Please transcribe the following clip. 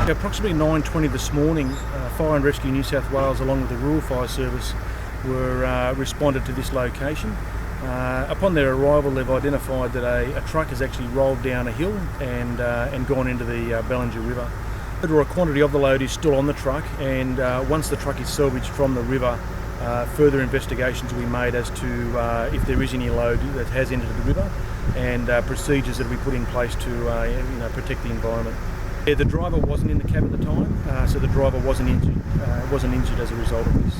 Approximately 9:20 this morning, Fire and Rescue New South Wales along with the Rural Fire Service were responded to this location. Upon their arrival, they've identified that a truck has actually rolled down a hill and gone into the Bellinger River. A quantity of the load is still on the truck, and once the truck is salvaged from the river, further investigations will be made as to if there is any load that has entered the river, and procedures that will be put in place to protect the environment. Yeah, the driver wasn't in the cab at the time, so the driver wasn't injured as a result of this.